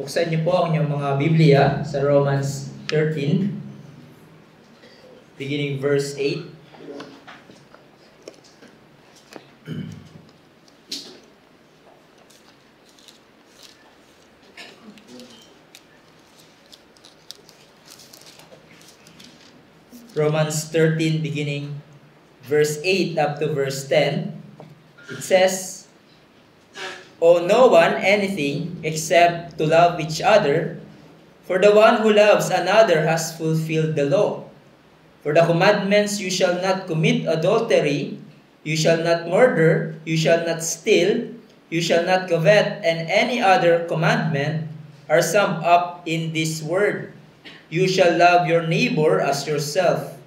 Buksan niyo po ang inyong mga Biblia sa Romans 13, beginning verse 8. Romans 13, beginning verse 8 up to verse 10. It says, "Owe no one anything except to love each other, for the one who loves another has fulfilled the law. For the commandments, you shall not commit adultery, you shall not murder, you shall not steal, you shall not covet, and any other commandment are summed up in this word: you shall love your neighbor as yourself.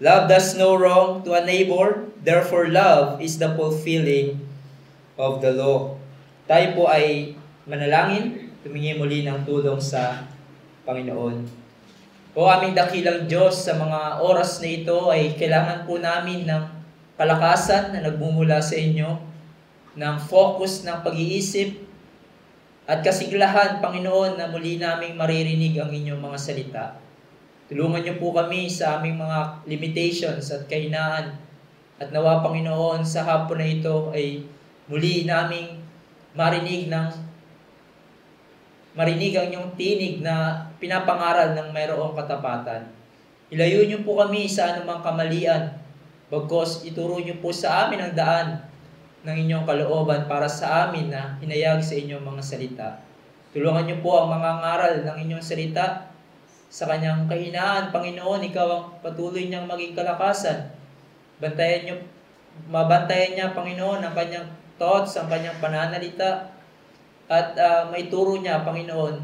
Love does no wrong to a neighbor, therefore love is the fulfilling of the law." Tayo po ay manalangin, tumingi muli ng tulong sa Panginoon. O aming dakilang Diyos, sa mga oras na ito ay kailangan po namin ng kalakasan na nagmumula sa inyo, ng focus ng pag-iisip, at kasiglahan, Panginoon, na muli naming maririnig ang inyong mga salita. Tulungan niyo po kami sa aming mga limitations at kahinaan. At nawa, Panginoon, sa hapon na ito ay muli naming marinig ang inyong tinig na pinapangaral ng mayroong katapatan. Ilayo niyo po kami sa anumang kamalian, bagkos ituro niyo po sa amin ang daan ng inyong kalooban para sa amin na hinayag sa inyong mga salita. Tulungan niyo po ang mga ngaral ng inyong salita sa kanyang kahinaan. Panginoon, ikaw ang patuloy niyang maging kalakasan. Mabantayan niya, Panginoon, ang kanyang thoughts, ang kanyang pananalita, at maituro niya, Panginoon,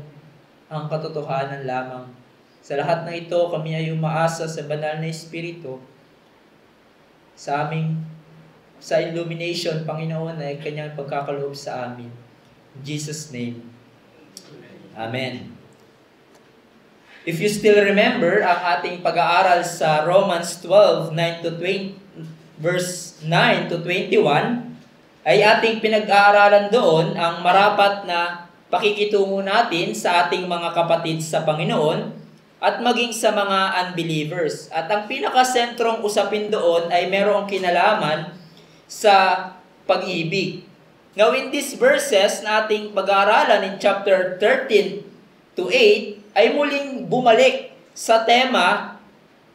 ang katotohanan lamang. Sa lahat ng ito, kami ay umaasa sa banal na Espiritu, sa illumination, Panginoon, ay kanyang pagkakaloob sa amin. In Jesus' name, Amen. If you still remember ang ating pag-aaral sa Romans 12, verse 9 to 21, ay ating pinag-aaralan doon ang marapat na pakikitungo natin sa ating mga kapatid sa Panginoon at maging sa mga unbelievers. At ang pinakasentrong usapin doon ay merong kinalaman sa pag-ibig. Now in these verses na ating pag-aaralan in chapter 13 to 8, ay muling bumalik sa tema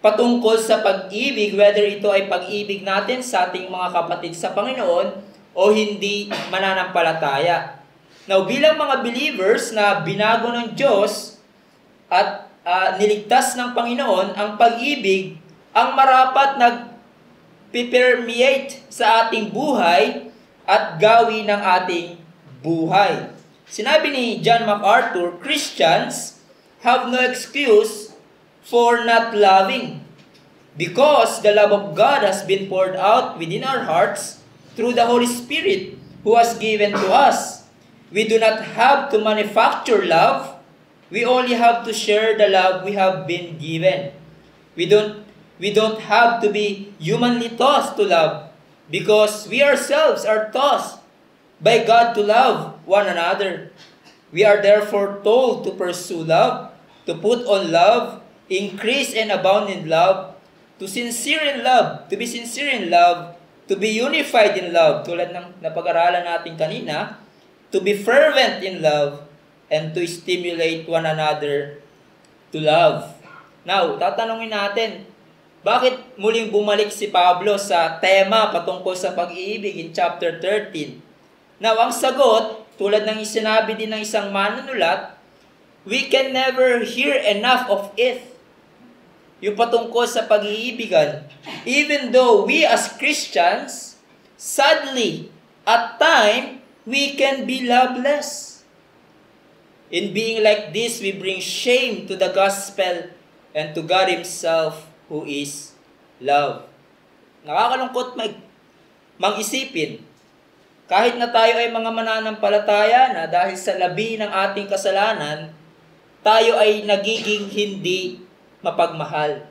patungkol sa pag-ibig, whether ito ay pag-ibig natin sa ating mga kapatid sa Panginoon o hindi mananampalataya. Now, bilang mga believers na binago ng Diyos at niligtas ng Panginoon, ang pag-ibig ang marapat nag-permeate sa ating buhay at gawi ng ating buhay. Sinabi ni John MacArthur, Christians have no excuse for not loving, because the love of God has been poured out within our hearts through the Holy Spirit who was given to us. We do not have to manufacture love. We only have to share the love we have been given. We don't have to be humanly taught to love, because we ourselves are taught by God to love one another. We are therefore told to pursue love, to put on love, increase and abound in love, to sincere in love, to be sincere in love, to be unified in love, tulad ng napag-aralan natin kanina, to be fervent in love, and to stimulate one another to love. Now, tatanungin natin, bakit muling bumalik si Pablo sa tema patungkol sa pag-iibig in chapter 13? Now, ang sagot, tulad ng isinabi din ng isang manunulat, we can never hear enough of it. Yung patungkol sa pag-iibigan. Even though we as Christians, sadly, at time, we can be loveless. In being like this, we bring shame to the gospel and to God Himself who is love. Nakakalungkot mag-isipin. Kahit na tayo ay mga mananampalataya na dahil sa labi ng ating kasalanan, tayo ay nagiging hindi mapagmahal.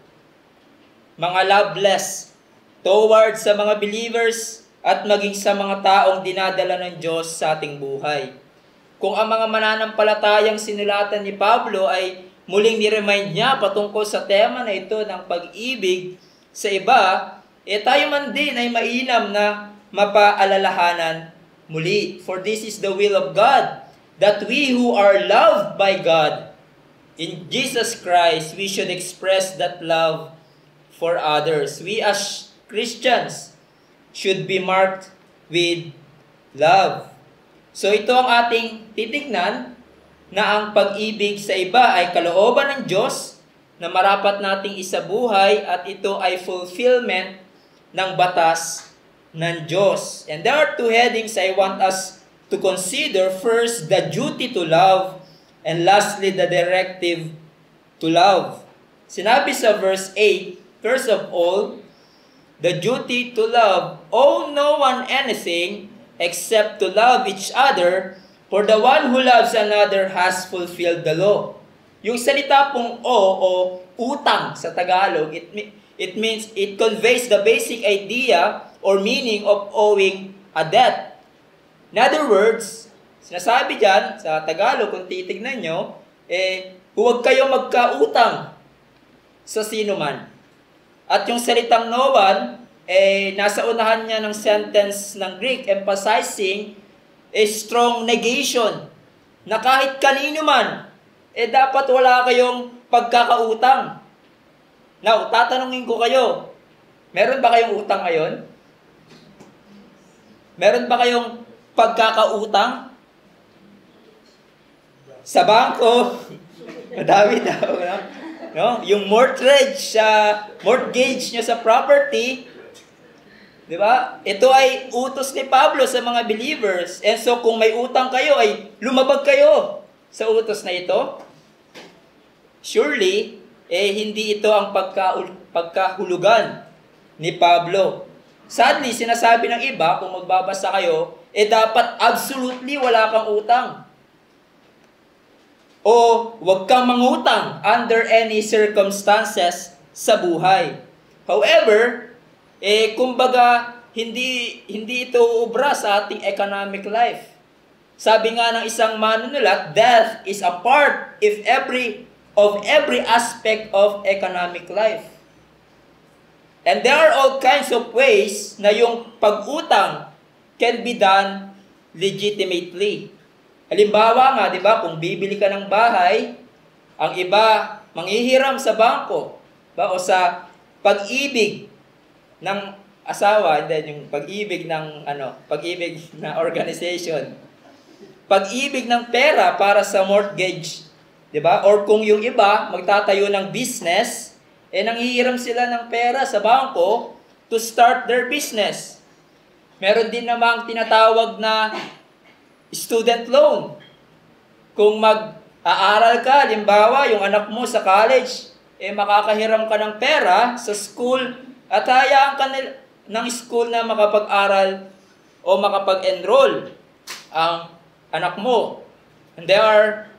Mga loveless towards sa mga believers at maging sa mga taong dinadala ng Diyos sa ating buhay. kung ang mga mananampalatayang sinulatan ni Pablo ay muling ni-remind niya patungkol sa tema na ito ng pag-ibig sa iba, tayo man din ay mainam na mapaalalahanan muli. For this is the will of God, that we who are loved by God in Jesus Christ, we should express that love for others. We as Christians should be marked with love. So ito ang ating titignan, na ang pag-ibig sa iba ay kalooban ng Diyos na marapat nating isabuhay at ito ay fulfillment ng batas ng Diyos. And there are two headings I want us to consider. First, the duty to love, and lastly, the directive to love. Sinabi sa verse 8, first of all, the duty to love, owe no one anything except to love each other, for the one who loves another has fulfilled the law. Yung salita pong o utang sa Tagalog, it means, it conveys the basic idea or meaning of owing a debt. In other words, sinasabi dyan sa Tagalog, kung titignan nyo, huwag kayong magkautang sa sino man. At yung salitang no one, nasa unahan niya ng sentence ng Greek, emphasizing a strong negation, na kahit kanino man, dapat wala kayong pagkakautang. Now, tatanungin ko kayo, meron ba kayong utang ngayon? Meron ba kayong pagkakautang? Sa bangko, madami daw, no? Yung mortgage nyo sa property, di ba? Ito ay utos ni Pablo sa mga believers. And so kung may utang kayo, ay lumabag kayo sa utos na ito. Surely, hindi ito ang pagkahulugan ni Pablo. Sadly, sinasabi ng iba, kung magbabasa kayo, dapat absolutely wala kang utang. O huwag kang mangutang under any circumstances sa buhay. However, kumbaga, hindi ito ubra sa ating economic life. Sabi nga ng isang manunulat, death is a part of every aspect of economic life. And there are all kinds of ways na yung pag-utang can be done legitimately. Halimbawa nga, di ba, kung bibili ka ng bahay, ang iba manghihiram sa bangko, ba, o sa pag-ibig ng asawa, and then yung pag-ibig na organization. Pag-ibig ng pera para sa mortgage, 'di ba? Or kung yung iba magtatayo ng business, nanghihiram sila ng pera sa bangko to start their business. Meron din namang tinatawag na student loan. Kung mag-aaral ka, halimbawa, yung anak mo sa college, makakahiram ka ng pera sa school at hayaan ka ng school na makapag-aral o makapag-enroll ang anak mo. And there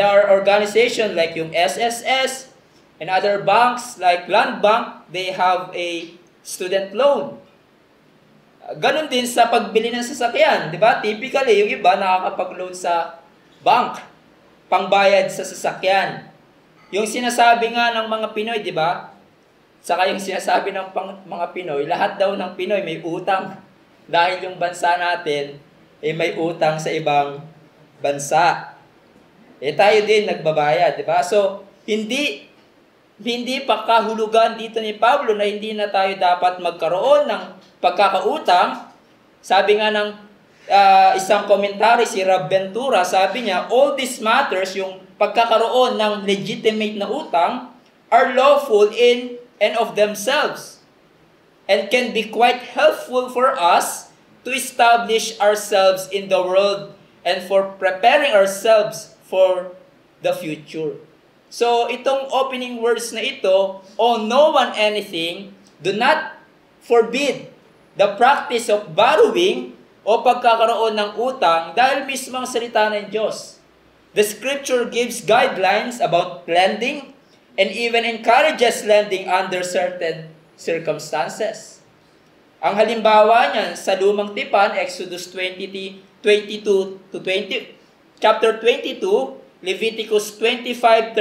are organizations like yung SSS and other banks like Land Bank, they have a student loan. Ganon din sa pagbili ng sasakyan, di ba? Typically, yung iba nakakapag-loan sa bank, pangbayad sa sasakyan. Yung sinasabi nga ng mga Pinoy, di ba? Saka yung sinasabi ng mga Pinoy, lahat daw ng Pinoy may utang. Dahil yung bansa natin, may utang sa ibang bansa. Tayo din nagbabayad, di ba? So, hindi pa kahulugan dito ni Pablo na hindi na tayo dapat magkaroon ng pagkakautang. Sabi nga ng isang komentary, si Rob Ventura, sabi niya, all these matters, yung pagkakaroon ng legitimate na utang, are lawful in and of themselves and can be quite helpful for us to establish ourselves in the world and for preparing ourselves for the future. So, itong opening words na ito, owe no one anything, do not forbid the practice of borrowing o pagkakaroon ng utang dahil mismo ang salita ng Diyos. The Scripture gives guidelines about lending and even encourages lending under certain circumstances. Ang halimbawa niyan sa Lumang Tipan, Exodus 20:22, 22 to 20, chapter 22, Leviticus 25:37,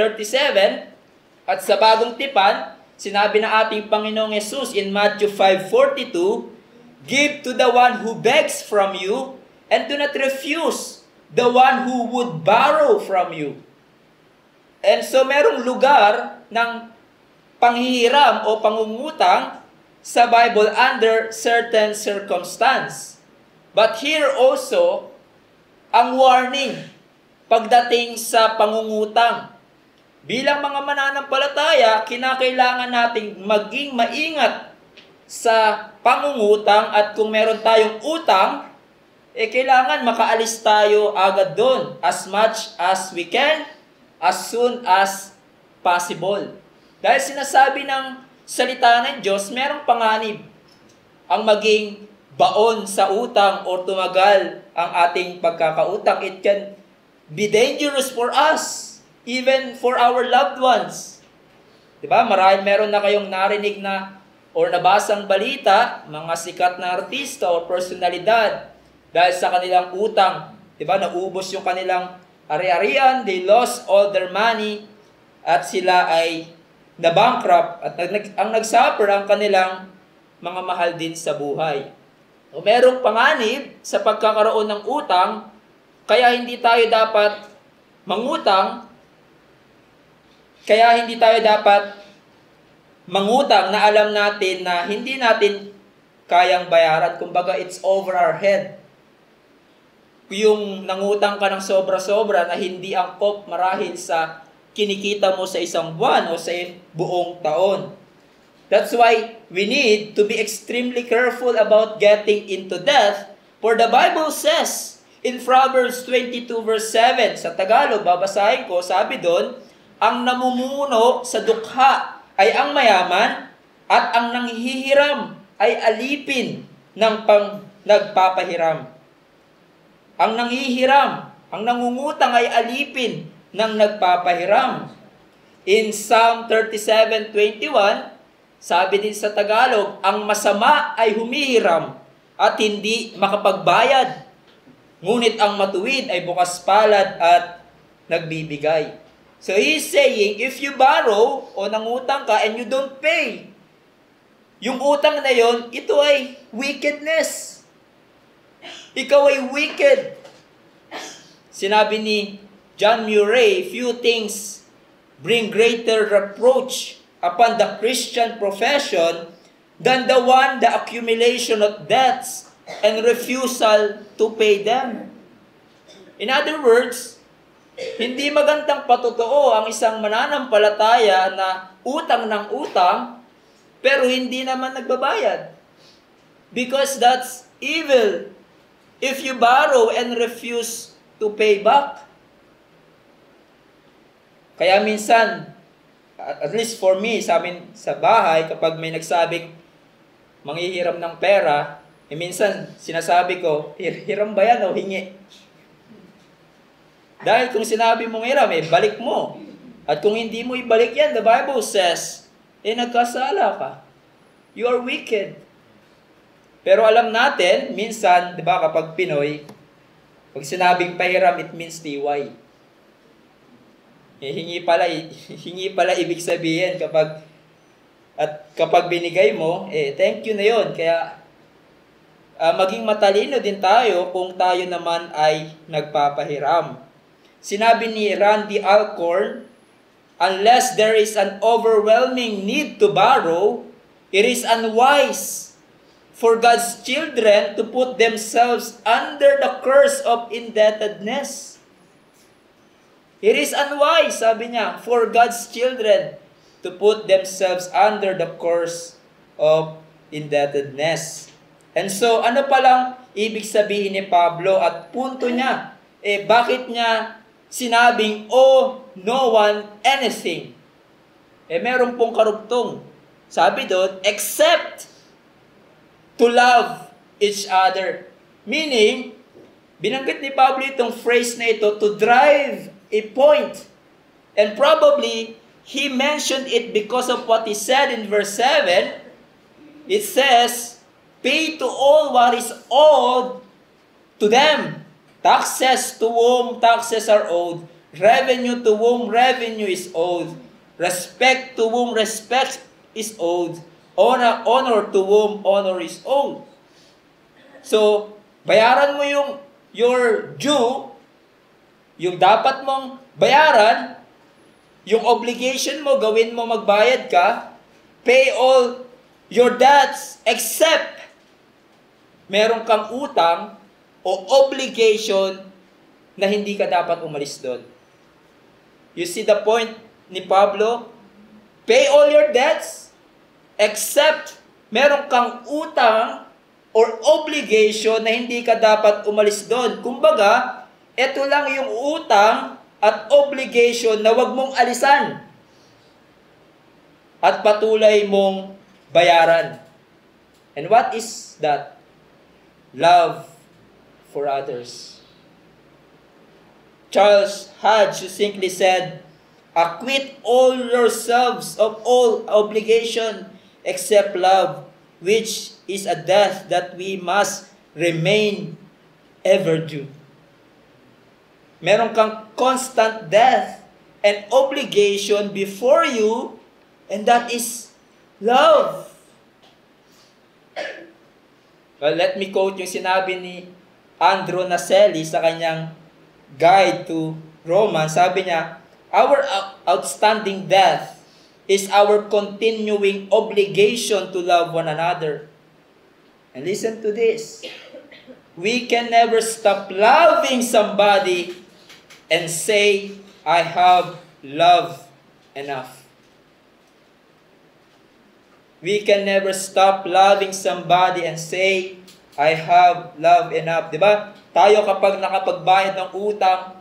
at sa bagong tipan, sinabi ng ating Panginoong Yesus in Matthew 5:42, "Give to the one who begs from you, and do not refuse the one who would borrow from you." And so merong lugar ng panghihiram o pangungutang sa Bible under certain circumstance. But here also, ang warning pagdating sa pangungutang. Bilang mga mananampalataya, kinakailangan nating maging maingat sa pangungutang, at kung meron tayong utang, kailangan makaalis tayo agad doon as much as we can, as soon as possible. Dahil sinasabi ng salita ng Diyos, merong panganib ang maging baon sa utang o tumagal ang ating pagkakautang. It can be dangerous for us, even for our loved ones. Diba? Meron na kayong narinig na or nabasang balita, mga sikat na artista o personalidad, dahil sa kanilang utang, diba? Naubos yung kanilang ari-arian, they lost all their money, at sila ay na-bankrupt, at ang nagsuffer ang kanilang mga mahal din sa buhay. O merong panganib sa pagkakaroon ng utang, kaya hindi tayo dapat mangutang, na alam natin na hindi natin kayang bayaran. Kumbaga, it's over our head. Yung nangutang ka ng sobra-sobra na hindi angkop marahil sa kinikita mo sa isang buwan o sa buong taon. That's why we need to be extremely careful about getting into debt, for the Bible says in Proverbs 22 verse 7, sa Tagalog, babasahin ko, sabi doon, ang namumuno sa dukha ay ang mayaman, at ang nanghihiram ay alipin ng nagpapahiram. Ang nanghihiram, ang nangungutang ay alipin ng nagpapahiram. In Psalm 37:21, sabi din sa Tagalog, ang masama ay humihiram at hindi makapagbayad, ngunit ang matuwid ay bukas palad at nagbibigay. So he's saying, if you borrow o nangutang ka and you don't pay, yung utang na yon, ito ay wickedness. Ikaw ay wicked. Sinabi ni John Murray, few things bring greater reproach upon the Christian profession than the accumulation of debts and refusal to pay them. In other words, hindi magandang patotoo ang isang mananampalataya na utang ng utang, pero hindi naman nagbabayad. Because that's evil. If you borrow and refuse to pay back. Kaya minsan, at least for me, sa amin sa bahay, kapag may nagsabing manghihiram ng pera, minsan sinasabi ko, hiram ba yan o hingi? Dahil kung sinabi mong hiram, balik mo. At kung hindi mo ibalik yan, the Bible says, nagkasala ka. You are wicked. Pero alam natin, minsan, di ba, kapag Pinoy, pag sinabing pahiram, it means tiway. Hingi pala ibig sabihin kapag binigay mo, thank you na yon. Kaya, maging matalino din tayo kung tayo naman ay nagpapahiram. Sinabi ni Randy Alcorn, unless there is an overwhelming need to borrow, it is unwise for God's children to put themselves under the curse of indebtedness. It is unwise, sabi niya, for God's children to put themselves under the curse of indebtedness. And so, ano palang ibig sabihin ni Pablo at punto niya? Bakit niya sinabing, no one anything? Meron pong karugtong. Sabi doon, except to love each other. Meaning, binanggit ni Pablo itong phrase na ito to drive a point. And probably, he mentioned it because of what he said in verse 7. It says, pay to all what is owed to them, Taxes to whom taxes are owed, revenue to whom revenue is owed, respect to whom respect is owed, honor to whom honor is owed. So, bayaran mo your due, yung dapat mong bayaran, yung obligation mo, gawin mo, magbayad ka, pay all your debts except meron kang utang o obligation na hindi ka dapat umalis doon. You see the point ni Pablo? Pay all your debts except meron kang utang or obligation na hindi ka dapat umalis doon. Kumbaga, ito lang yung utang at obligation na wag mong alisan at patuloy mong bayaran. And what is that? Love for others. Charles Hodge succinctly said, acquit all yourselves of all obligation except love, which is a debt that we must remain ever due. Meron kang constant debt and obligation before you, and that is love. Well, let me quote yung sinabi ni Andrew Naselli sa kanyang guide to Romans. Sabi niya, our outstanding debt is our continuing obligation to love one another. And listen to this. We can never stop loving somebody and say, I have love enough. We can never stop loving somebody and say, I have love enough. Diba? Tayo kapag nakapagbayad ng utang,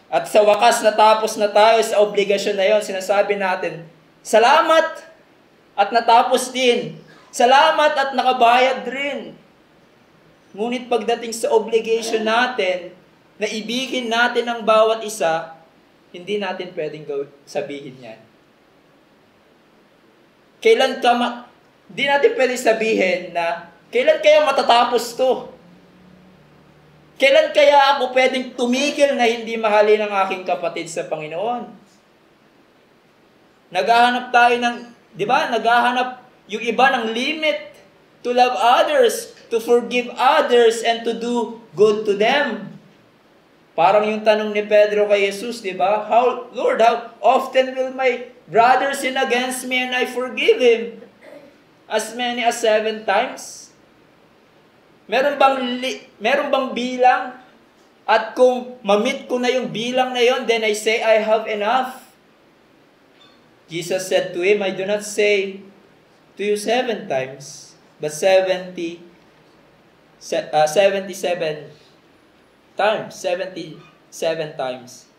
at sa wakas natapos na tayo sa obligasyon na yon, sinasabi natin, salamat at natapos din. Salamat at nakabayad rin. Ngunit pagdating sa obligation natin, na ibigin natin ang bawat isa, hindi natin pwedeng sabihin yan. Hindi natin pwedeng sabihin na, kailan kaya matatapos to? Kailan kaya ako pwedeng tumigil na hindi mahalin ang aking kapatid sa Panginoon? Naghahanap tayo ng, di ba? Naghahanap yung iba ng limit to love others, to forgive others, and to do good to them. Parang yung tanong ni Pedro kay Jesus, di ba? Lord, how often will my brother sin against me and I forgive him? As many as 7 times? Meron bang bilang? At kung ma-meet ko na yung bilang na yon, then I say I have enough. Jesus said to him, I do not say to you 7 times, but 77 times. 77 times.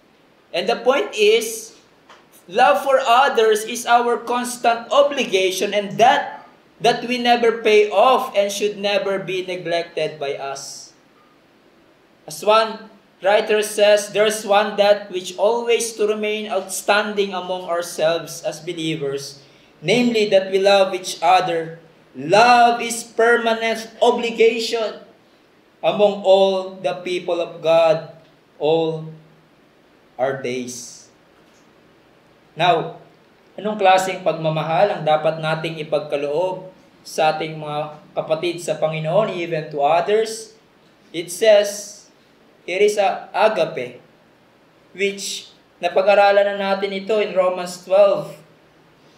And the point is, love for others is our constant obligation, and that we never pay off and should never be neglected by us. As one writer says, there's one debt which always to remain outstanding among ourselves as believers, namely that we love each other. Love is permanent obligation among all the people of God all our days. Now, anong klaseng pagmamahal ang dapat nating ipagkaloob sa ating mga kapatid sa Panginoon, even to others? It says, it is agape, which napag-aralan na natin ito in Romans 12,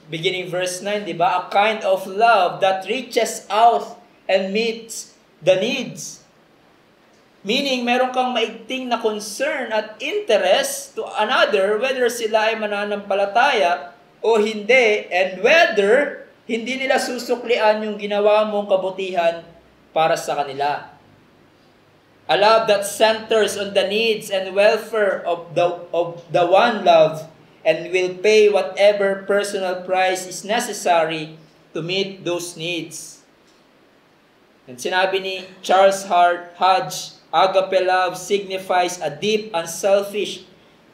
beginning verse 9, di ba? A kind of love that reaches out and meets the needs. Meaning, meron kang maigting na concern at interest to another, whether sila ay mananampalataya o hindi, and whether hindi nila susuklian yung ginawa mong kabutihan para sa kanila. A love that centers on the needs and welfare of the one loved and will pay whatever personal price is necessary to meet those needs. And sinabi ni Charles Hodge, agape love signifies a deep, unselfish,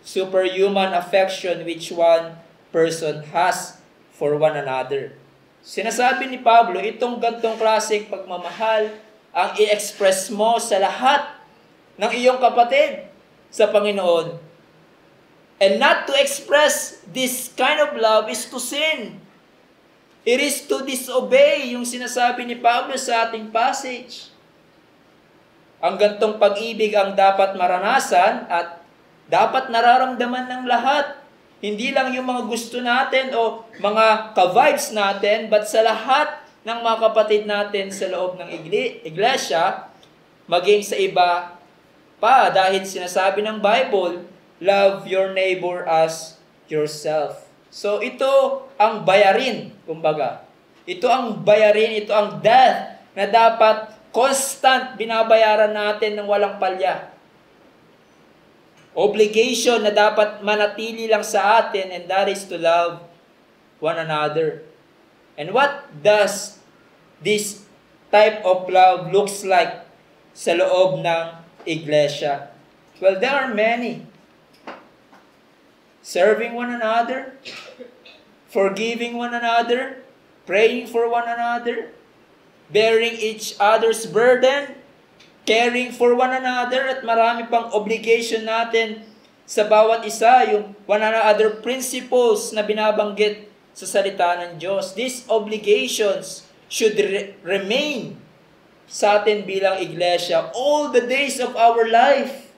superhuman affection which one person has for one another. Sinasabi ni Pablo, itong gantong klaseng pagmamahal ang i-express mo sa lahat ng iyong kapatid sa Panginoon. And not to express this kind of love is to sin. It is to disobey, yung sinasabi ni Pablo sa ating passage. Ang gantong pag-ibig ang dapat maranasan at dapat nararamdaman ng lahat. Hindi lang yung mga gusto natin o mga ka-vibes natin, but sa lahat ng mga kapatid natin sa loob ng iglesia, maging sa iba pa. Dahil sinasabi ng Bible, love your neighbor as yourself. So ito ang bayarin, kumbaga. Ito ang bayarin, ito ang death na dapat constant binabayaran natin ng walang palya. Obligation na dapat manatili lang sa atin, and that is to love one another. And what does this type of love looks like sa loob ng iglesia? Well, there are many. Serving one another, forgiving one another, praying for one another, bearing each other's burden, caring for one another, at marami pang obligation natin sa bawat isa, yung one another principles na binabanggit sa salita ng Diyos. These obligations should remain sa atin bilang iglesia all the days of our life.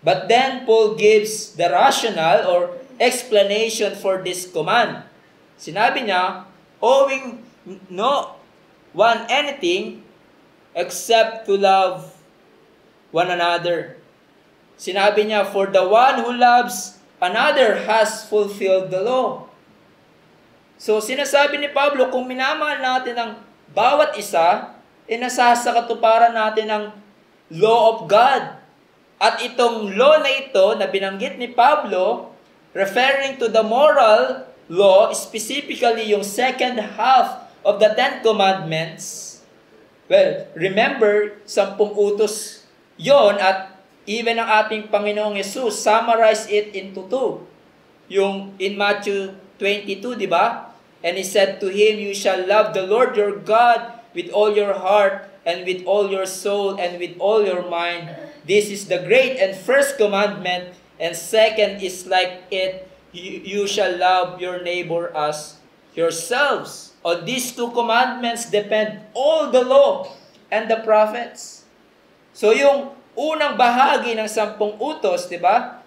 But then Paul gives the rationale or explanation for this command. Sinabi niya, owing no one anything except to love one another. Sinabi niya, for the one who loves another has fulfilled the law. So sinasabi ni Pablo, kung minamahal natin ang bawat isa, nasasakatuparan natin ang law of God. At itong law na ito na binanggit ni Pablo, referring to the moral law, specifically yung second half of the Ten Commandments. Well, remember, 10 utos yon, at even ang ating Panginoong Yesus summarize it into 2. Yung in Matthew 22, di ba? And He said to him, you shall love the Lord your God with all your heart and with all your soul and with all your mind. This is the great and first commandment, and second is like it, you shall love your neighbor as yourselves. On these 2 commandments depend all the law and the prophets. So yung unang bahagi ng 10 utos, di ba?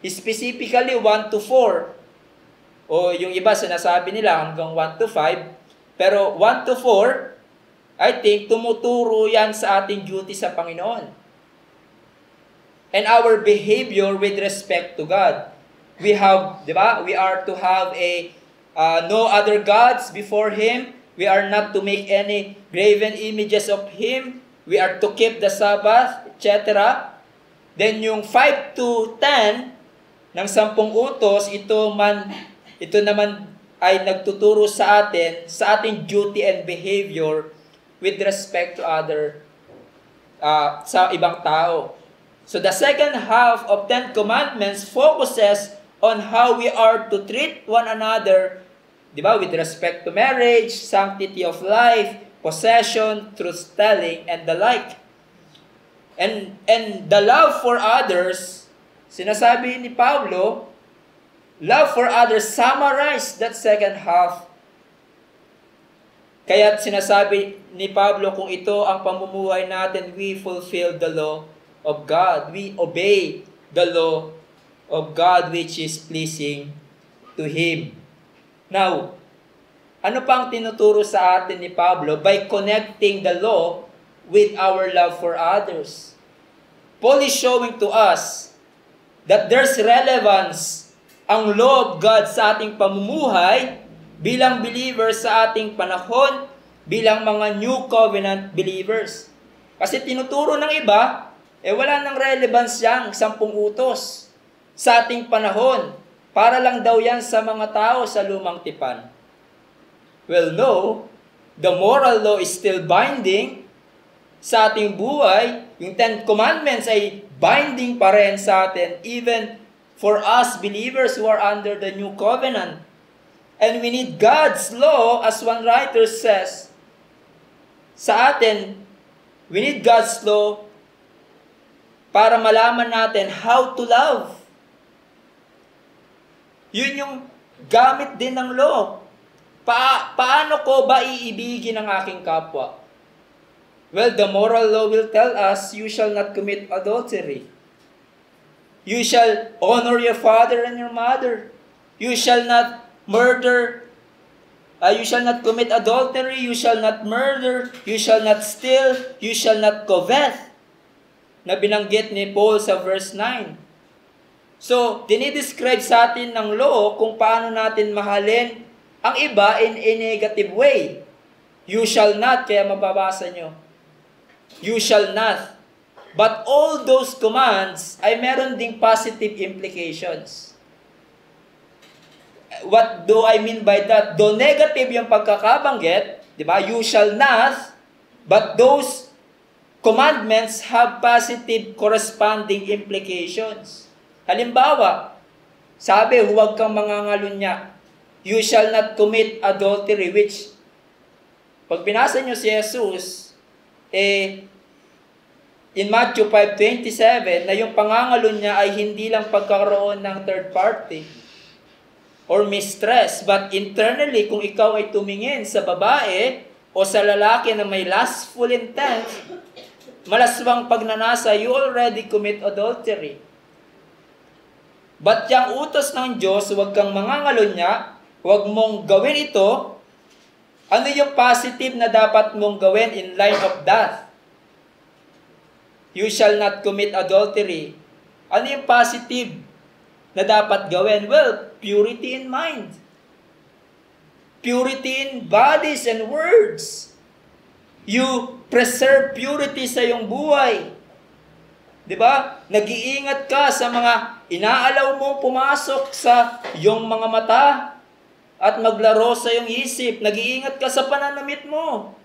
Specifically 1 to 4. O yung iba sinasabi nila hanggang 1 to 5. Pero 1 to 4, I think tumuturo yan sa ating duty sa Panginoon. And our behavior with respect to God. We have, di ba? We are to have no other gods before Him. We are not to make any graven images of Him. We are to keep the Sabbath, etc. Then yung 5 to 10 ng 10 utos, ito naman ay nagtuturo sa atin, sa ating duty and behavior with respect to other, sa ibang tao. So the second half of 10 Commandments focuses on how we are to treat one another, di ba, with respect to marriage, sanctity of life, possession, truth-telling, and the like. And the love for others, sinasabi ni Pablo, love for others summarize that second half. Kaya sinasabi ni Pablo, kung ito ang pamumuhay natin, we fulfill the law of God. We obey the law of God which is pleasing to Him. Now, ano pang tinuturo sa atin ni Pablo? By connecting the law with our love for others. Paul is showing to us that there's relevance ang law of God sa ating pamumuhay bilang believers sa ating panahon, bilang mga New Covenant believers. Kasi tinuturo ng iba, wala nang relevance yang 10 utos sa ating panahon. Para lang daw yan sa mga tao sa lumang tipan. Well, no. The moral law is still binding sa ating buhay. Yung 10 Commandments ay binding pa rin sa atin, even for us believers who are under the New Covenant. And we need God's law, as one writer says, sa atin We need God's law para malaman natin how to love. Yun yung gamit din ng law. Paano ko ba iibigin ang aking kapwa? Well, the moral law will tell us, you shall not commit adultery. You shall honor your father and your mother. You shall not murder. You shall not commit adultery. You shall not murder. You shall not steal. You shall not covet. Na binanggit ni Paul sa verse 9. So, dinidescribe sa atin ng law kung paano natin mahalin ang iba in a negative way. You shall not, kaya mababasa nyo. You shall not. But all those commands ay meron ding positive implications. What do I mean by that? Though negative yung pagkakabanggit, di ba? You shall not, but those commandments have positive corresponding implications. Halimbawa, sabi, huwag kang mangangalunya. You shall not commit adultery, which, pag binasa nyo si Jesus, in Matthew 5:27, na yung pangangalunya ay hindi lang pagkakaroon ng third party or mistress, but internally, kung ikaw ay tumingin sa babae o sa lalaki na may lustful intent, malaswang pagnanasa, you already commit adultery. But yung utos ng Diyos, huwag kang mangangalunya, huwag mong gawin ito. Ano yung positive na dapat mong gawin in light of that? You shall not commit adultery. Ano yung positive na dapat gawin? Well, purity in mind. Purity in bodies and words. You preserve purity sa iyong buhay. Diba? Nag-iingat ka sa mga inaalaw mong pumasok sa iyong mga mata at maglaro sa iyong isip. Nag-iingat ka sa pananamit mo.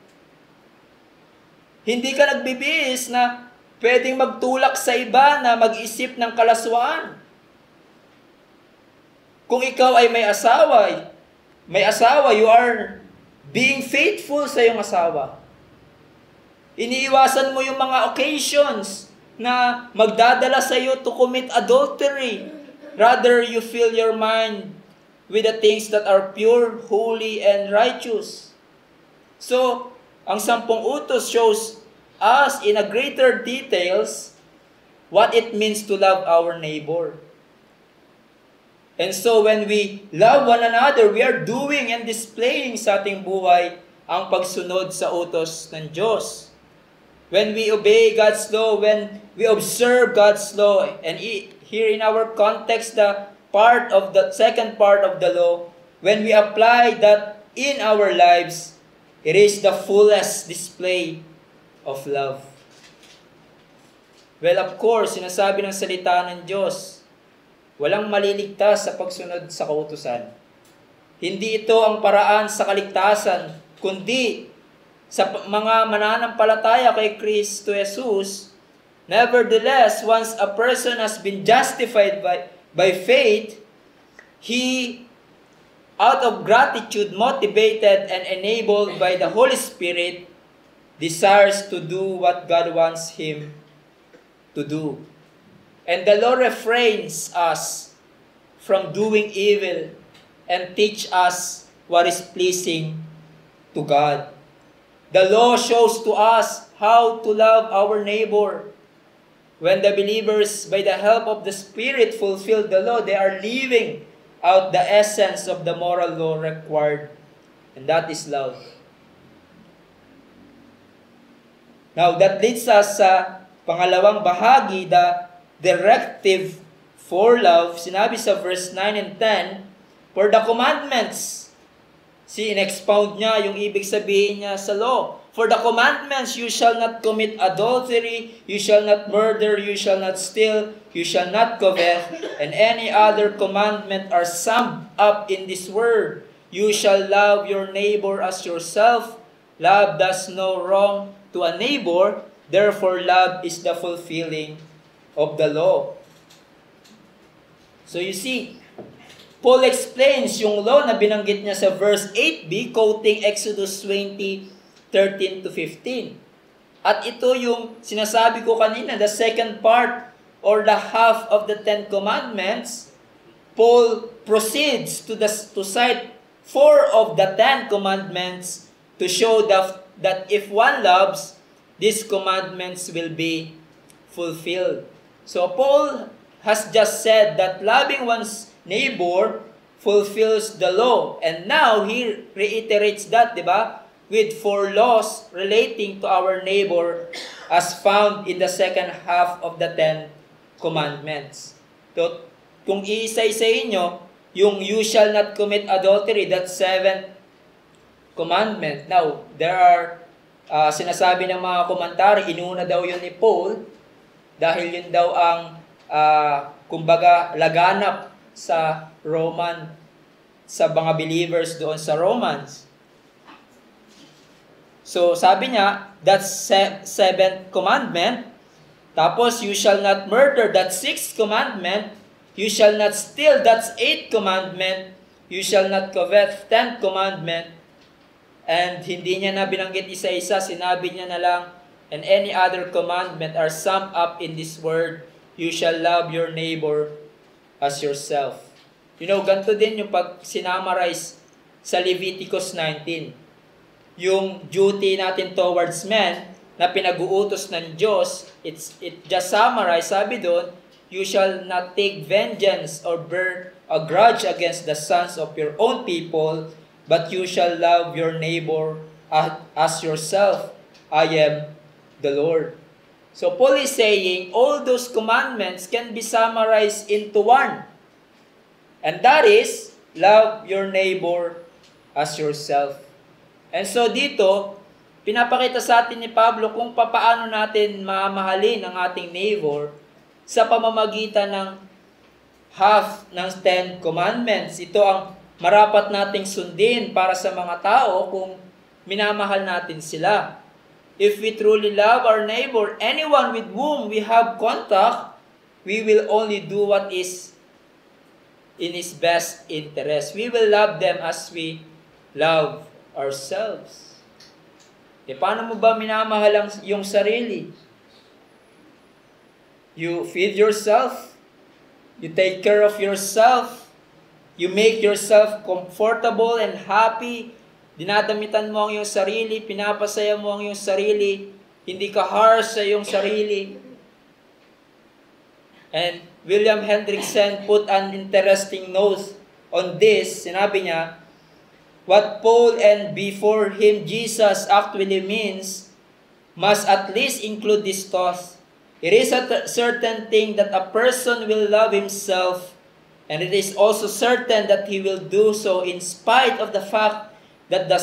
Hindi ka nagbibihis na pwedeng magtulak sa iba na mag-isip ng kalaswaan. Kung ikaw ay may asawa, you are being faithful sa iyong asawa. Iniiwasan mo yung mga occasions na magdadala sa iyo to commit adultery. Rather, you fill your mind with the things that are pure, holy, and righteous. So, ang 10 utos shows us in a greater details what it means to love our neighbor. And so, when we love one another, we are doing and displaying sa ating buhay ang pagsunod sa utos ng Diyos. When we obey God's law, when we observe God's law, and here in our context, the second part of the law, when we apply that in our lives, it is the fullest display of love. Well, of course, sinasabi ng salita ng Diyos, walang maliligtas sa pagsunod sa kautusan. Hindi ito ang paraan sa kaligtasan, kundi sa mga mananampalataya kay Kristo Jesus. Nevertheless, once a person has been justified by faith, he, out of gratitude, motivated and enabled by the Holy Spirit, desires to do what God wants him to do. And the Lord refrains us from doing evil and teach us what is pleasing to God. The law shows to us how to love our neighbor. When the believers, by the help of the Spirit, fulfill the law, they are living out the essence of the moral law required. And that is love. Now, that leads us sa pangalawang bahagi, the directive for love. Sinabi sa verse 9 and 10, for the commandments. In-expound niya yung ibig sabihin niya sa law. For the commandments, you shall not commit adultery, you shall not murder, you shall not steal, you shall not covet, and any other commandment are summed up in this word. You shall love your neighbor as yourself. Love does no wrong to a neighbor, therefore love is the fulfilling of the law. So you see, Paul explains yung law na binanggit niya sa verse 8b, quoting Exodus 20:13-15. At ito yung sinasabi ko kanina, the second part or the half of the Ten Commandments. Paul proceeds to cite 4 of the 10 commandments to show that if one loves, these commandments will be fulfilled. So Paul has just said that loving one's neighbor fulfills the law. And now he reiterates that, di ba? With 4 laws relating to our neighbor as found in the second half of the 10 commandments. So, kung iisa-isahin nyo, yung you shall not commit adultery, that's 7th commandment. Now, there are sinasabi ng mga komentary, inuna daw yun ni Paul dahil yun daw ang kumbaga laganap sa sa mga believers doon sa Romans. So, sabi niya, that's 7th commandment. Tapos, you shall not murder, that's 6th commandment. You shall not steal, that's 8th commandment. You shall not covet, 10th commandment. And hindi niya na binanggit isa-isa, sinabi niya na lang, and any other commandment are summed up in this word, you shall love your neighbor as yourself. You know, ganito din yung pag sinamarize sa Leviticus 19. Yung duty natin towards men na pinag-uutos ng Diyos, it just summarized, sabi doon, you shall not take vengeance or bear a grudge against the sons of your own people, but you shall love your neighbor as yourself. I am the Lord. So Paul is saying all those commandments can be summarized into one. And that is, love your neighbor as yourself. And so dito, pinapakita sa atin ni Pablo kung paano natin mamahalin ang ating neighbor sa pamamagitan ng half ng 10 commandments. Ito ang marapat nating sundin para sa mga tao kung minamahal natin sila. If we truly love our neighbor, anyone with whom we have contact, we will only do what is in his best interest. We will love them as we love ourselves. Paano mo ba minamahal yung sarili? You feed yourself. You take care of yourself. You make yourself comfortable and happy. Dinadamitan mo ang iyong sarili. Pinapasaya mo ang iyong sarili. Hindi ka harsh sa iyong sarili. And William Hendrickson put an interesting note on this. Sinabi niya, what Paul and before him Jesus actually means must at least include this thought. It is a certain thing that a person will love himself, and it is also certain that he will do so in spite of the fact that the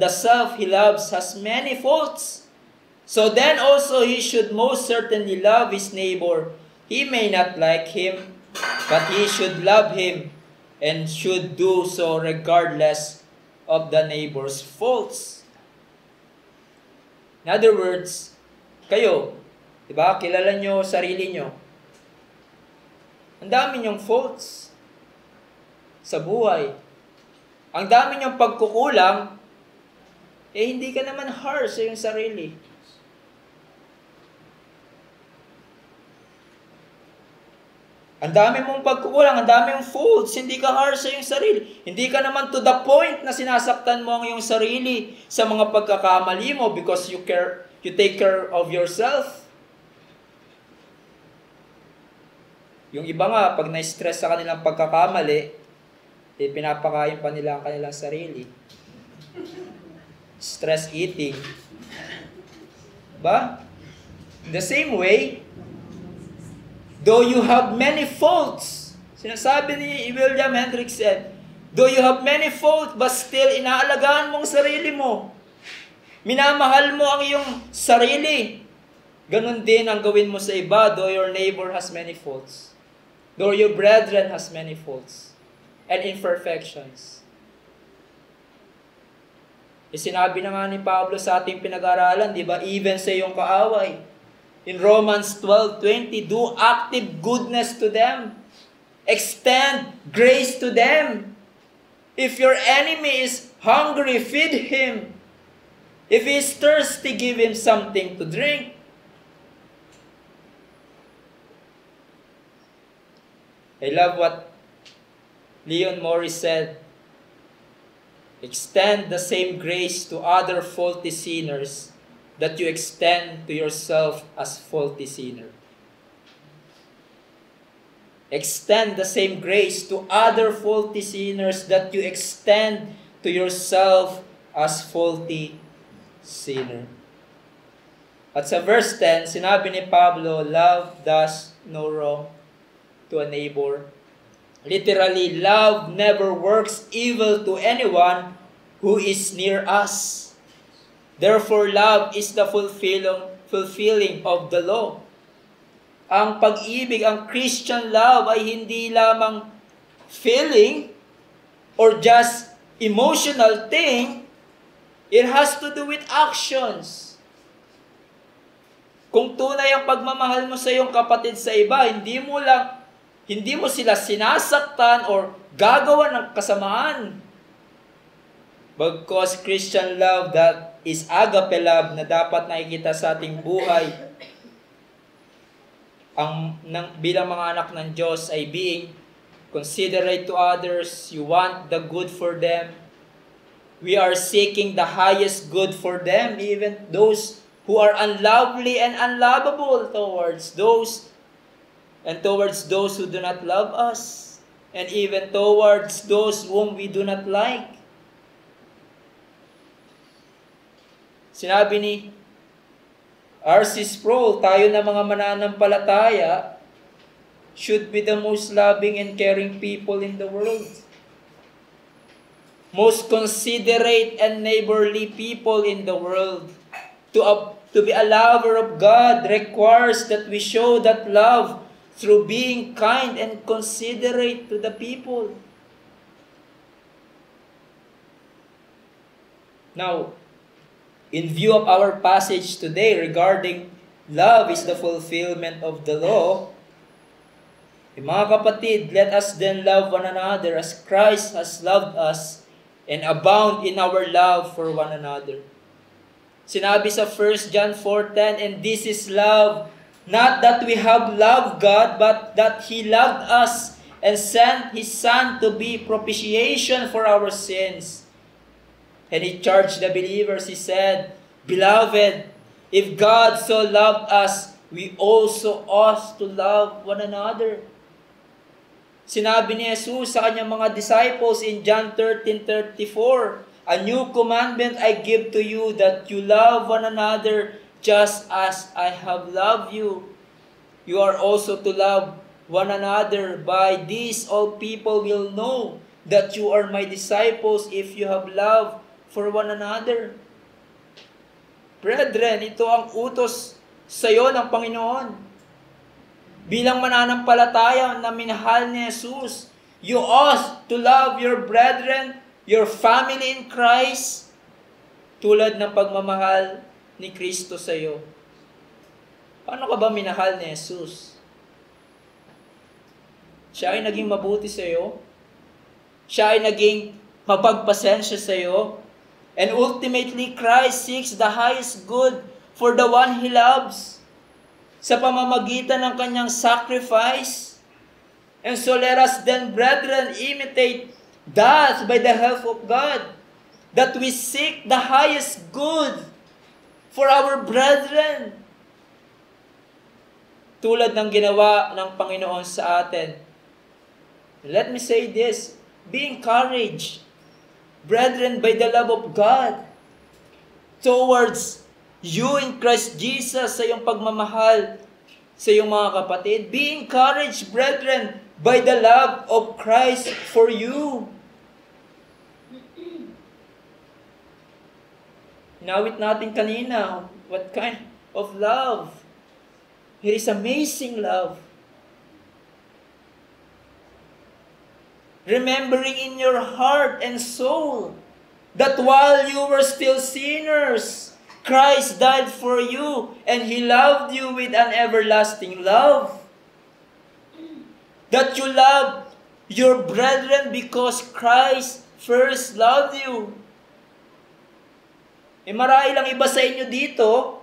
self he loves has many faults. So then also he should most certainly love his neighbor. He may not like him, but he should love him and should do so regardless of the neighbor's faults. In other words, kayo, diba, kilala nyo sarili nyo. Ang dami nyong faults sa buhay. Ang dami nyong pagkukulang, hindi ka naman harsh sa iyong sarili. Ang dami mong pagkukulang, ang dami mong faults, hindi ka harsh sa iyong sarili. Hindi ka naman to the point na sinasaktan mo ang iyong sarili sa mga pagkakamali mo because you take care of yourself. Yung iba nga, pag na-stress sa kanilang pagkakamali, pinapakain pa nila ang kanilang sarili. Stress eating. Ba? In the same way, though you have many faults, sinasabi ni William Hendrickson, though you have many faults, but still inaalagaan mo ang sarili mo. Minamahal mo ang iyong sarili. Ganon din ang gawin mo sa iba, though your neighbor has many faults. Though your brethren has many faults and imperfections. Sinabi na nga ni Pablo sa ating pinag-aralan, di ba? Even sa iyong kaaway. In Romans 12:20, do active goodness to them. Extend grace to them. If your enemy is hungry, feed him. If he is thirsty, give him something to drink. I love what Leon Morris said. Extend the same grace to other faulty sinners that you extend to yourself as faulty sinner. Extend the same grace to other faulty sinners that you extend to yourself as faulty sinner. At sa verse 10, sinabi ni Pablo, love does no wrong to a neighbor. Literally, love never works evil to anyone who is near us. Therefore, love is the fulfilling of the law. Ang pag-ibig, ang Christian love ay hindi lamang feeling or just emotional thing. It has to do with actions. Kung tunay ang pagmamahal mo sa iyong kapatid sa iba, hindi mo sila sinasaktan or gagawa ng kasamaan. Bagkus Christian love that is agape love na dapat nakikita sa ating buhay, bilang mga anak ng Diyos ay being considerate to others. You want the good for them. We are seeking the highest good for them, even those who are unlovely and unlovable towards those who do not love us, and even towards those whom we do not like. Sinabi ni R.C. Sproul, tayo na mga mananampalataya should be the most loving and caring people in the world. Most considerate and neighborly people in the world. To be a lover of God requires that we show that love through being kind and considerate to the people. Now, in view of our passage today regarding love is the fulfillment of the law, mga kapatid, let us then love one another as Christ has loved us and abound in our love for one another. Sinabi sa 1 John 4:10, and this is love, not that we have loved God, but that He loved us and sent His Son to be propitiation for our sins. And He charged the believers, He said, Beloved, if God so loved us, we also ought to love one another. Sinabi ni Jesus sa kanyang mga disciples in John 13:34, A new commandment I give to you, that you love one another just as I have loved you. You are also to love one another. By this all people will know that you are my disciples if you have love for one another. Brethren, ito ang utos sa iyo ng Panginoon. Bilang mananampalataya na minahal ni Jesus, you ought to love your brethren, your family in Christ, tulad ng pagmamahal ni Kristo sa iyo. Paano ka ba minahal ni Jesus? Siya ay naging mabuti sa iyo. Siya ay naging mapagpasensya sa iyo. And ultimately, Christ seeks the highest good for the one He loves sa pamamagitan ng kanyang sacrifice. And so let us then, brethren, imitate that by the help of God, that we seek the highest good for our brethren. Tulad ng ginawa ng Panginoon sa atin. Let me say this, be encouraged, brethren, by the love of God towards you in Christ Jesus sa iyong pagmamahal sa iyong mga kapatid. Be encouraged, brethren, by the love of Christ for you. Inawit natin kanina, what kind of love? It is amazing love. Remembering in your heart and soul that while you were still sinners, Christ died for you and He loved you with an everlasting love. That you love your brethren because Christ first loved you. marahil ang iba sa inyo dito,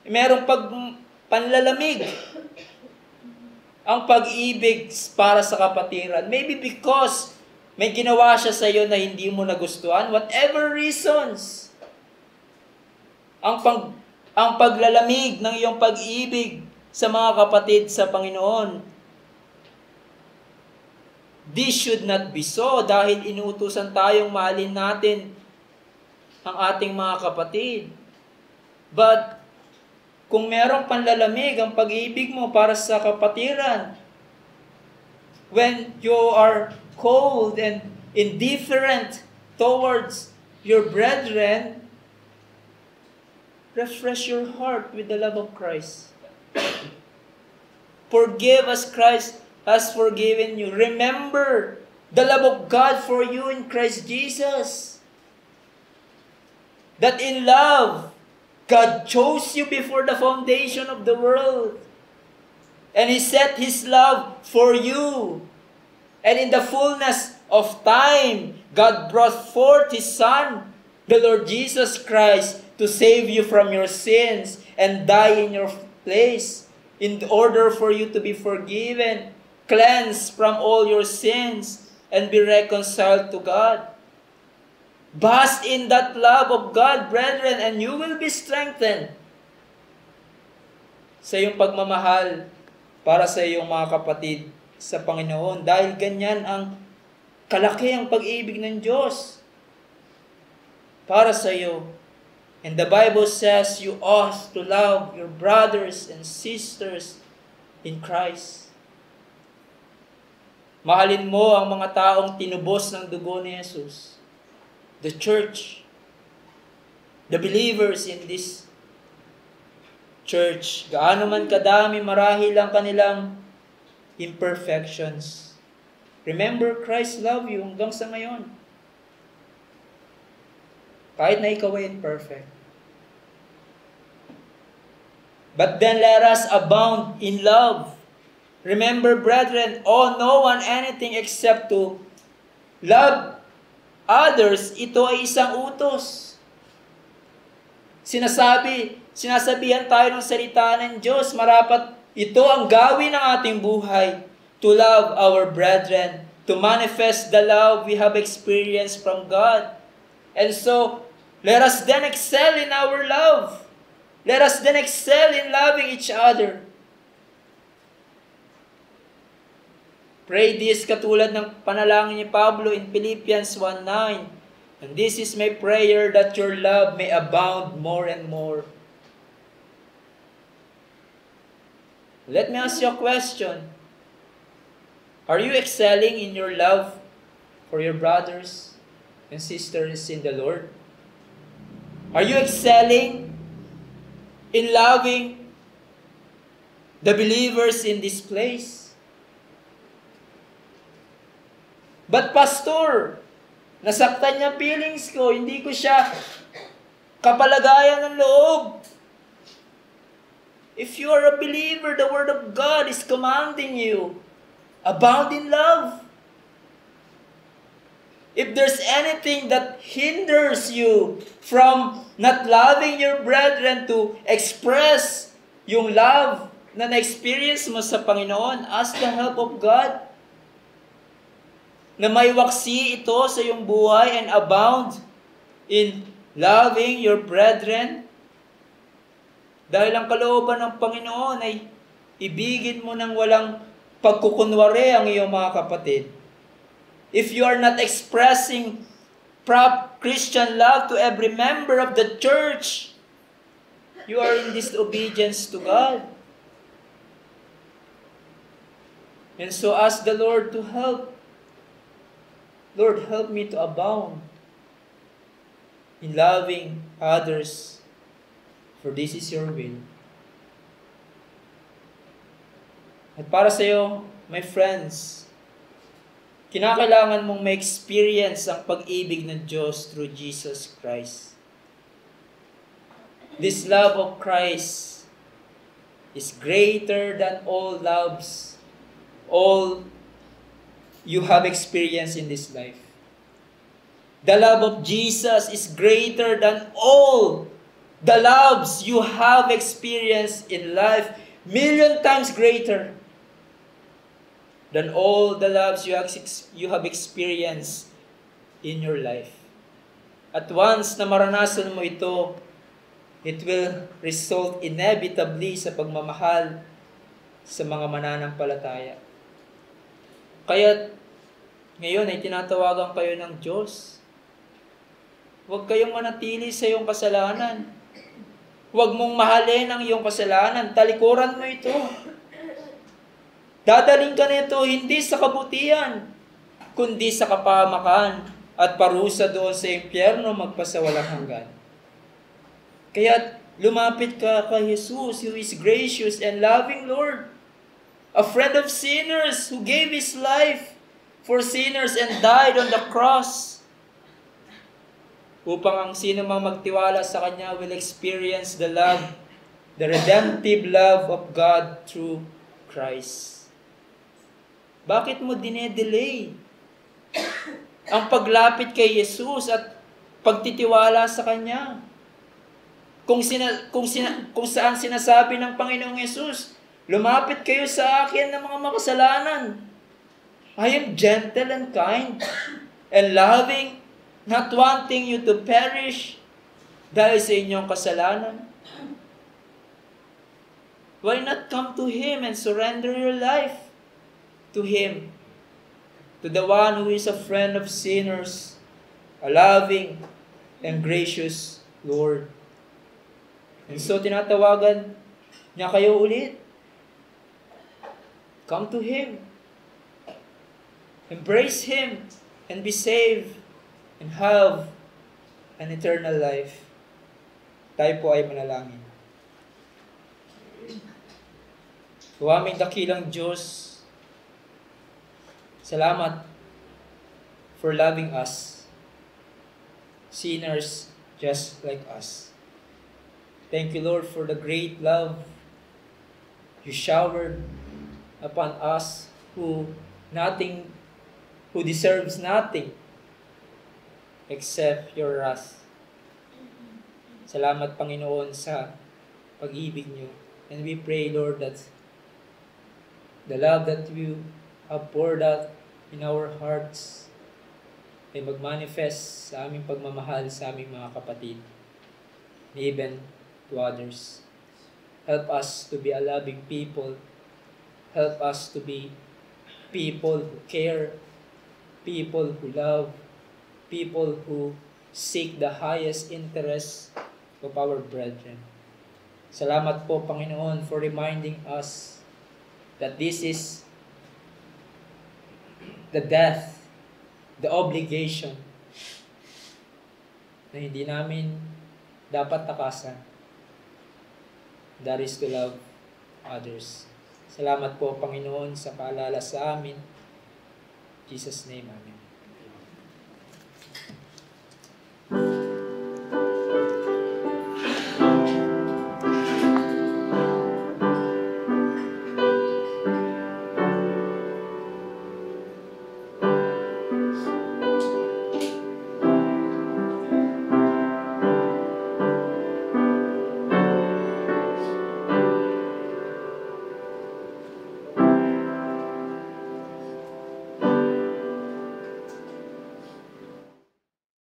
merong panlalamig ang pag-ibig para sa kapatiran. Maybe because may ginawa siya sa iyo na hindi mo nagustuhan, whatever reasons. Ang paglalamig ng iyong pag-ibig sa mga kapatid sa Panginoon. This should not be so dahil inuutusan tayong mahalin natin ang ating mga kapatid. But, kung merong panlalamig ang pag-ibig mo para sa kapatiran, when you are cold and indifferent towards your brethren, refresh your heart with the love of Christ. Forgive as Christ has forgiven you. Remember the love of God for you in Christ Jesus. That in love, God chose you before the foundation of the world. And He set His love for you. And in the fullness of time, God brought forth His Son, the Lord Jesus Christ, to save you from your sins and die in your place, in order for you to be forgiven, cleansed from all your sins, and be reconciled to God. Bask in that love of God, brethren, and you will be strengthened sa iyong pagmamahal para sa iyong mga kapatid sa Panginoon. Dahil ganyan ang kalaki ang pag-ibig ng Diyos para sa iyo. And the Bible says you ought to love your brothers and sisters in Christ. Mahalin mo ang mga taong tinubos ng dugo ni Jesus. The church, the believers in this church, gaano man kadami marahil ang kanilang imperfections. Remember, Christ loved you hanggang sa ngayon. Kahit na ikaw ay imperfect. But then let us abound in love. Remember, brethren, owe no one anything except to love others. Ito ay isang utos. Sinasabihan tayo ng salita ng Diyos, marapat ito ang gawin ng ating buhay, to love our brethren, to manifest the love we have experienced from God. And so, let us then excel in our love. Let us then excel in loving each other. Pray this katulad ng panalangin ni Pablo in Philippians 1:9. And this is my prayer, that your love may abound more and more. Let me ask you a question. Are you excelling in your love for your brothers and sisters in the Lord? Are you excelling in loving the believers in this place? But Pastor, nasaktan niya feelings ko, hindi ko siya kapalagayan ng loob. If you are a believer, the Word of God is commanding you, abound in love. If there's anything that hinders you from not loving your brethren to express yung love na na-experience mo sa Panginoon, ask the help of God. Na may waksi ito sa iyong buhay and abound in loving your brethren. Dahil ang kalooban ng Panginoon ay ibigin mo ng walang pagkukunwari ang iyong mga kapatid. If you are not expressing Christian love to every member of the church, you are in disobedience to God. And so ask the Lord to help. Lord, help me to abound in loving others, for this is your will. At para sa iyo, my friends, kinakailangan mong ma-experience ang pag-ibig ng Diyos through Jesus Christ. This love of Christ is greater than all loves, all you have experienced in this life. The love of Jesus is greater than all the loves you have experienced in life. Million times greater than all the loves you have experienced in your life. At once na maranasan mo ito, it will result inevitably sa pagmamahal sa mga mananampalataya. Kaya ngayon ay tinatawagan kayo ng Diyos. Huwag kayong manatili sa iyong kasalanan. Huwag mong mahalin ang iyong kasalanan. Talikuran mo ito. Dadaling ka nito hindi sa kabutihan, kundi sa kapahamakan at parusa doon sa impyerno magpasawalang hanggan. Kaya lumapit ka kay Jesus, who is gracious and loving Lord, a friend of sinners who gave His life for sinners and died on the cross, upang ang sino mang magtiwala sa Kanya will experience the love, the redemptive love of God through Christ. Bakit mo dinedelay ang paglapit kay Jesus at pagtitiwala sa Kanya? Kung saan sinasabi ng Panginoong Jesus, lumapit kayo sa akin ng mga makasalanan. I am gentle and kind and loving, not wanting you to perish dahil sa inyong kasalanan. Why not come to Him and surrender your life to Him, to the one who is a friend of sinners, a loving and gracious Lord. And so tinatawagan niya kayo ulit. Come to Him. Embrace Him and be saved and have an eternal life. Tayo po ay manalangin. O aming dakilang Diyos, salamat for loving us, sinners just like us. Thank you, Lord, for the great love you showered upon us who deserves nothing except your wrath. Salamat, Panginoon, sa pag-ibig niyo. And we pray, Lord, that the love that you have poured out in our hearts ay mag-manifest sa aming pagmamahal sa aming mga kapatid, even to others. Help us to be a loving people. Help us to be people who care, people who love, people who seek the highest interest of our brethren. Salamat po, Panginoon, for reminding us that this is the death, the obligation na hindi namin dapat takasan. That is to love others. Salamat po, Panginoon, sa paalala sa amin. In Jesus' name, Amen.